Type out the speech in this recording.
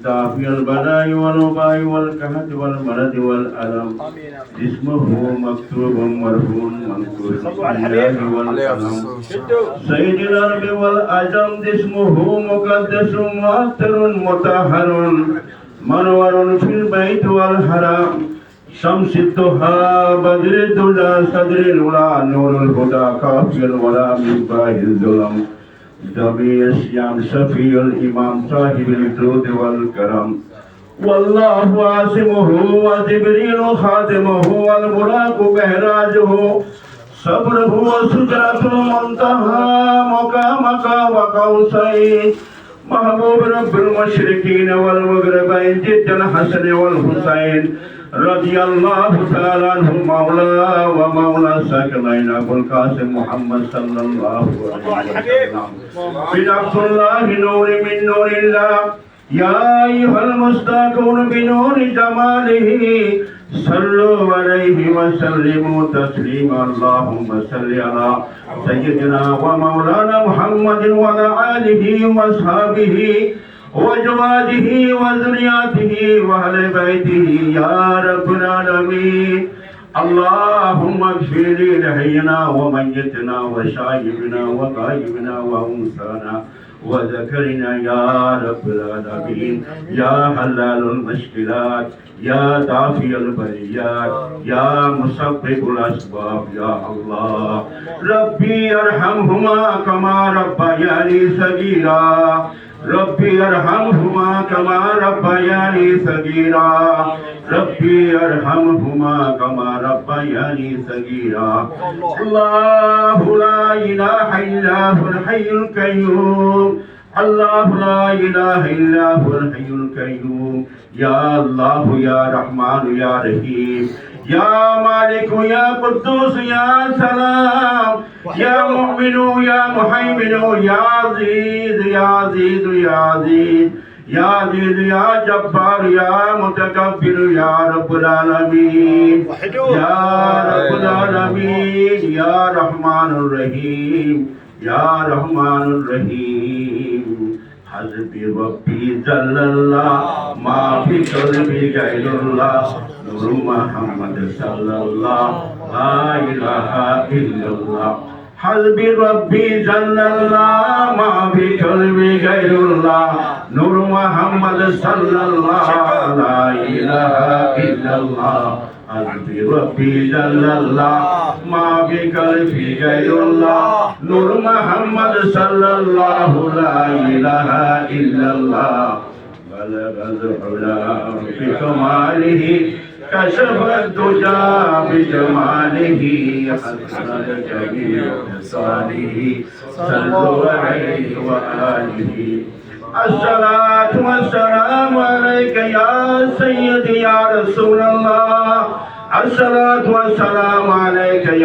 دافع البلاء والوباء والقحط والمرض والألم اسمه مكتوب مرهون منصور بالله والقلم سيد الأرض والأجم اسمه مقدس مؤثر مطهر منور في البيت والحرام شمس الضحى بدر الدجى صدر الولا نور الهدى كافي الولا مصباح الظلم دبي الشام شفيع الإمام صاحب الجود والكرم والله عاصمه وجبريل خادمه والبراق مهراجه صبره وسدرة المنتهى مقامك وقوسين محبوب رب المشركين والمغربين جد الحسن والحسين رضي الله تعالى عنه مولى ومولى الثقلين ابو القاسم محمد صلى الله عليه وسلم بنفس الله نور من نور الله يا ايها المستاقون بنور جماله صلوا عليه وسلموا تسليما اللهم صل على سيدنا ومولانا محمد وعلى اله واصحابه وأزواجه وذرياته وأهل بيته يا رب العالمين اللهم اغفر لحينا وميتنا وشايبنا وغائبنا وأنثانا وذكرنا يا رب العالمين يا حلال المشكلات يا دافع البريات يا مسبب الأسباب يا الله ربي ارحمهما كما ربياني صغيرا ربي ارحمهما كما ربياني صغيرا ربي ارحمهما كما ربياني صغيرا الله لا اله الا هو الحي القيوم الله لا اله الا هو الحي القيوم يا الله يا رحمن يا رحيم يا مالك يا قدوس يا سلام يا مؤمن يا مهيمن يا عزيز يا عزيز يا عزيز يا عزيز يا جبار يا متكبر يا رب العالمين يا رب العالمين يا رحمن الرحيم يا رحمن الرحيم حسبي ربي جل الله ما في قلبي غير الله نور محمد صلى الله لا اله الا الله حسبي ربي جل الله ما في قلبي غير الله نور محمد صلى الله لا اله الا الله حسبي ربي جل الله ما في قلبي غير الله نور محمد صلى الله لا اله الا الله بلغ العلا بكماله كشف الدجى بجماله حسن الجميع بصاله صلوا عليه وآله الصلاة والسلام عليك يا سيدي يا رسول الله الصلاة والسلام عليك يا